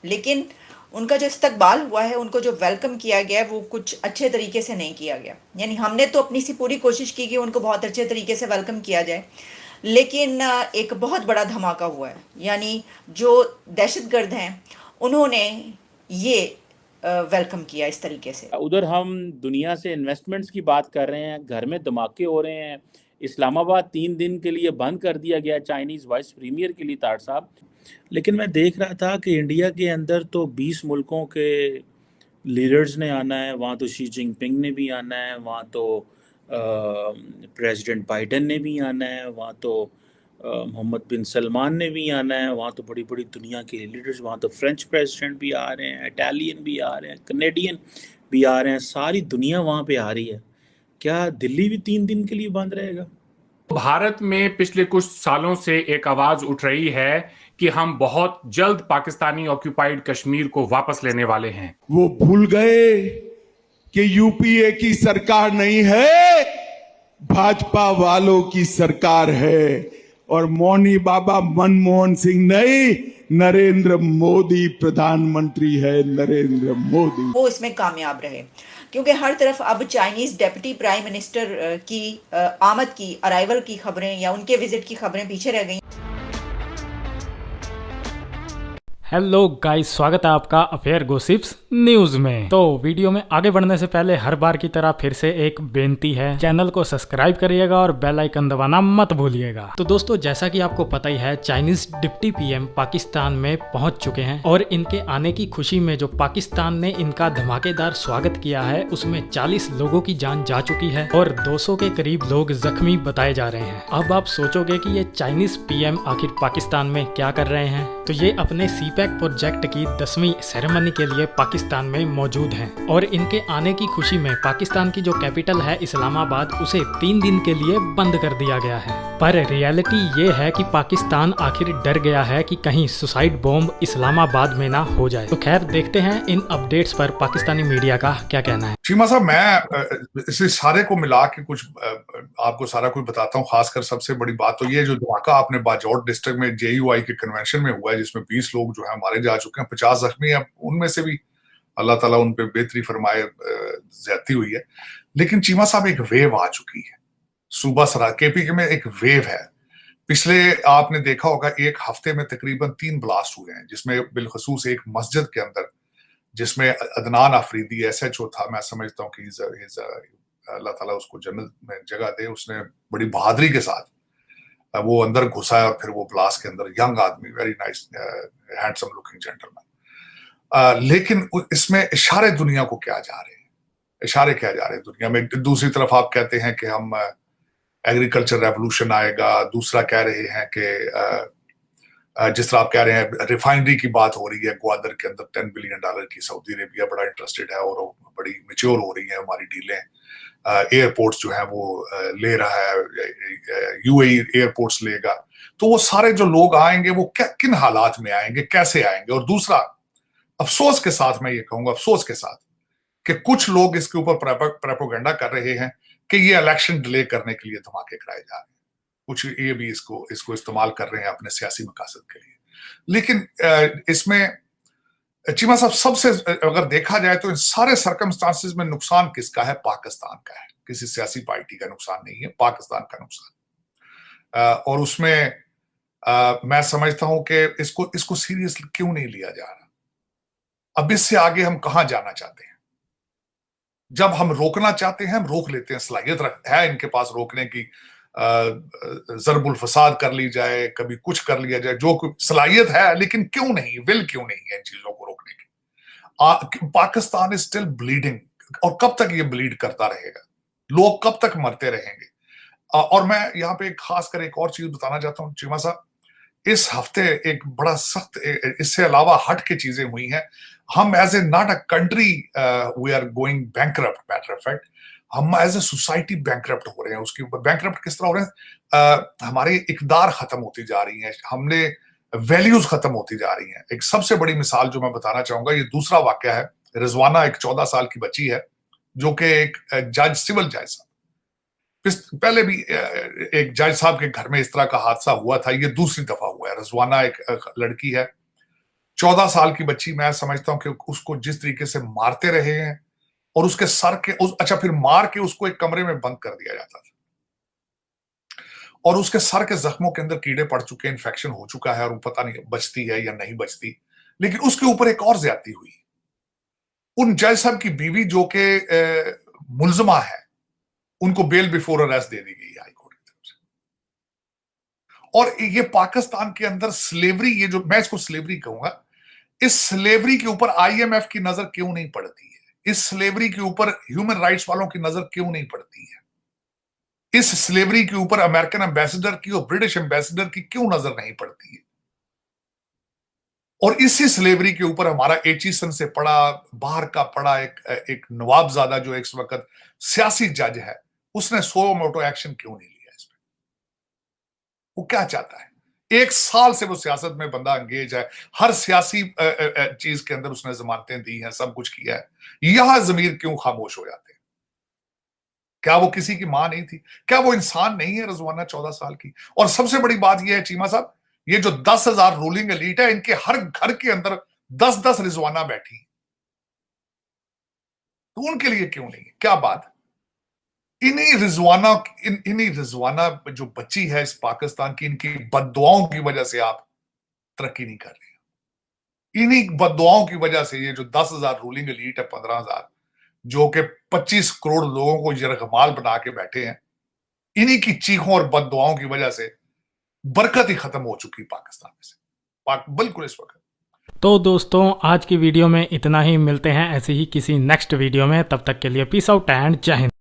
लेकिन उनका जो इस्तकबाल हुआ है, उनको जो वेलकम किया गया है, वो कुछ अच्छे तरीके से नहीं किया गया। यानी हमने तो अपनी सी पूरी कोशिश की कि उनको बहुत अच्छे तरीके से वेलकम किया जाए, लेकिन एक बहुत बड़ा धमाका हुआ है। यानी जो दहशतगर्द हैं, उन्होंने ये वेलकम किया इस तरीके से। उधर हम दुनिया से इन्वेस्टमेंट्स की बात कर रहे हैं, घर में धमाके हो रहे हैं। इस्लामाबाद 3 दिन के लिए बंद कर दिया गया चाइनीज़ वाइस प्रीमियर के लिए, तार साहब। लेकिन मैं देख रहा था कि इंडिया के अंदर तो 20 मुल्कों के लीडर्स ने आना है, वहाँ तो शी जिनपिंग ने भी आना है, वहाँ तो प्रेसिडेंट बाइडन ने भी आना है, वहाँ तो मोहम्मद बिन सलमान ने भी आना है, वहाँ तो बड़ी बड़ी दुनिया के लीडर्स, वहाँ तो फ्रेंच प्रेसिडेंट भी आ रहे हैं, इटालियन भी आ रहे हैं, कनेडियन भी आ रहे हैं, सारी दुनिया वहाँ पे आ रही है। क्या दिल्ली भी 3 दिन के लिए बंद रहेगा? भारत में पिछले कुछ सालों से एक आवाज उठ रही है कि हम बहुत जल्द पाकिस्तानी ऑक्यूपाइड कश्मीर को वापस लेने वाले हैं। वो भूल गए कि यूपीए की सरकार नहीं है, भाजपा वालों की सरकार है, और मौनी बाबा मनमोहन सिंह नहीं, नरेंद्र मोदी प्रधानमंत्री है, नरेंद्र मोदी। वो इसमें कामयाब रहे, क्योंकि हर तरफ अब चाइनीज डेप्यूटी प्राइम मिनिस्टर की आमद की, अराइवल की खबरें या उनके विजिट की खबरें पीछे रह गई। हेलो गाइस, स्वागत है आपका अफेयर गॉसिप्स न्यूज में। तो वीडियो में आगे बढ़ने से पहले हर बार की तरह फिर से एक बेनती है, चैनल को सब्सक्राइब करिएगा और बेल आइकन दबाना मत भूलिएगा। तो दोस्तों, जैसा कि आपको पता ही है, चाइनीज डिप्टी पीएम पाकिस्तान में पहुंच चुके हैं और इनके आने की खुशी में जो पाकिस्तान ने इनका धमाकेदार स्वागत किया है, उसमें 40 लोगों की जान जा चुकी है और 200 के करीब लोग जख्मी बताए जा रहे हैं। अब आप सोचोगे कि ये चाइनीज पीएम आखिर पाकिस्तान में क्या कर रहे हैं, तो ये अपने सीपैक प्रोजेक्ट की 10वीं सेरेमनी के लिए पाकिस्तान में मौजूद हैं और इनके आने की खुशी में पाकिस्तान की जो कैपिटल है इस्लामाबाद, उसे 3 दिन के लिए बंद कर दिया गया है। पर रियलिटी ये है कि पाकिस्तान आखिर डर गया है कि कहीं सुसाइड बॉम्ब इस्लामाबाद में ना हो जाए। तो खैर, देखते हैं इन अपडेट्स पर पाकिस्तानी मीडिया का क्या कहना है। चीमा साहब, मैं इसे सारे को मिला के कुछ आपको सारा कुछ बताता हूँ। खासकर सबसे बड़ी बात तो ये, जो धमाका आपने बाजौट डिस्ट्रिक्ट में JUI के कन्वेंशन में हुआ है, जिसमें 20 लोग जो है मारे जा चुके हैं, 50 जख्मी हैं, उनमें से भी अल्लाह ताला उन पे बेहतरी फरमाए, ज्यादती हुई है। लेकिन चीमा साहब, एक वेव आ चुकी है सूबा सरा KP में, एक वेव है। पिछले आपने देखा होगा, एक हफ्ते में तकरीबन 3 ब्लास्ट हुए हैं, जिसमें बिलखसूस एक मस्जिद के अंदर, जिसमें अदनान अफरीदी SHO था। मैं समझता हूँ कि अल्लाह ताला उसको जन्नत में जगह दे। उसने बड़ी बहादुरी के साथ वो अंदर घुसा है और फिर वो ब्लास्ट के अंदर, यंग आदमी, very nice handsome looking gentleman. लेकिन इसमें इशारे दुनिया को क्या जा रहे हैं, इशारे क्या जा रहे हैं दुनिया में। दूसरी तरफ आप कहते हैं कि हम एग्रीकल्चर रेवोल्यूशन आएगा, दूसरा कह रहे हैं कि जिस तरह आप कह रहे हैं, रिफाइनरी की बात हो रही है ग्वादर के अंदर, $10 बिलियन की। सऊदी अरेबिया बड़ा इंटरेस्टेड है और बड़ी मैच्योर हो रही है हमारी डीलें। एयरपोर्ट्स जो है वो ले रहा है, UAE एयरपोर्ट्स लेगा। तो वो सारे जो लोग आएंगे, वो किन हालात में आएंगे, कैसे आएंगे। और दूसरा, अफसोस के साथ मैं ये कहूंगा, अफसोस के साथ, कि कुछ लोग इसके ऊपर प्रोपेगेंडा कर रहे हैं कि ये इलेक्शन डिले करने के लिए धमाके कराए जा रहे हैं। कुछ ये भी इसको इस्तेमाल कर रहे हैं अपने सियासी मकासद के लिए। लेकिन इसमें चीमा साहब, सबसे अगर देखा जाए तो इन सारे सर्कमस्टांसेस में नुकसान किसका है? पाकिस्तान का है। किसी सियासी पार्टी का नुकसान नहीं है, पाकिस्तान का नुकसान। और उसमें मैं समझता हूं कि इसको सीरियस क्यों नहीं लिया जा रहा। अब इससे आगे हम कहां जाना चाहते हैं? जब हम रोकना चाहते हैं, हम रोक लेते हैं, सलाहियत है इनके पास रोकने की। जरबुल फसाद कर ली जाए, कभी कुछ कर लिया जाए, जो सलाहियत है, लेकिन क्यों नहीं, विल क्यों नहीं है इन चीजों को रोकने की। पाकिस्तान इज स्टिल ब्लीडिंग, और कब तक ये ब्लीड करता रहेगा? लोग कब तक मरते रहेंगे? और मैं यहाँ पे खासकर एक और चीज बताना चाहता हूँ चीमा साहब, इस हफ्ते एक बड़ा सख्त, इससे अलावा हट के चीजें हुई हैं। हम as a not a country we are going bankrupt, matter of fact हम एज ए सोसाइटी बैंकरप्ट हो रहे हैं। उसकी बैंकरप्ट किस तरह हो रहे हैं? हमारी इकदार खत्म होती जा रही है, हमने वैल्यूज खत्म होती जा रही हैं। एक सबसे बड़ी मिसाल जो मैं बताना चाहूंगा, ये दूसरा वाकया है। रिजवाना एक 14 साल की बच्ची है, जो कि एक जज, सिविल जज साहब, पहले भी एक जज साहब के घर में इस तरह का हादसा हुआ था। ये दूसरी दफा हुआ है। रिजवाना एक लड़की है 14 साल की बच्ची, मैं समझता हूं कि उसको जिस तरीके से मारते रहे हैं और उसके सर के अच्छा, फिर मार के उसको एक कमरे में बंद कर दिया जाता था और उसके सर के जख्मों के अंदर कीड़े पड़ चुके हैं, इन्फेक्शन हो चुका है और वो पता नहीं बचती है या नहीं बचती। लेकिन उसके ऊपर एक और ज्यादती हुई। उन जज साहब की बीवी जो कि मुलजमा है, उनको बेल बिफोर अरेस्ट दे दी गई हाई कोर्ट की तरफ से। और ये पाकिस्तान के अंदर स्लेवरी, ये जो मैं इसको स्लेवरी कहूंगा, इस स्लेवरी के ऊपर IMF की नजर क्यों नहीं पड़ती है? इस स्लेवरी के ऊपर ह्यूमन राइट्स वालों की नजर क्यों नहीं पड़ती है? इस स्लेवरी के ऊपर अमेरिकन एम्बेसडर की और ब्रिटिश एम्बेसडर की क्यों नजर नहीं पड़ती है? और इसी स्लेवरी के ऊपर हमारा एचिसन से पड़ा, बाहर का पड़ा एक नवाबजादा जो इस वक्त सियासी जज है, उसने सो मोटो एक्शन क्यों नहीं लिया इस पे? वो क्या चाहता है? 1 साल से वो सियासत में बंदा एंगेज है, हर सियासी चीज के अंदर उसने जमानतें दी हैं, सब कुछ किया है। यहां जमीर क्यों खामोश हो जाते हैं? क्या वो किसी की मां नहीं थी? क्या वो इंसान नहीं है रिजवाना 14 साल की? और सबसे बड़ी बात यह है चीमा साहब, ये जो 10,000 रूलिंग एलीट है, इनके हर घर के अंदर 10-10 रिजवाना बैठी, तो उनके लिए क्यों नहीं है? क्या बात? इन्हीं रिजवाना जो बच्ची है इस पाकिस्तान की, इनकी बददुआओं की वजह से आप तरक्की नहीं कर रहे। इन्हीं बददुआओं की वजह से ये जो 10,000 रूलिंग एलीट है, 15,000, जो कि 25 करोड़ लोगों को यरगमाल बना के बैठे हैं, इन्हीं की चीखों और बददुआओं की वजह से बरकत ही खत्म हो चुकी पाकिस्तान में से, बिल्कुल इस वक्त। तो दोस्तों आज की वीडियो में इतना ही, मिलते हैं ऐसे ही किसी नेक्स्ट वीडियो में, तब तक के लिए पीस आउट एंड जय हिंद।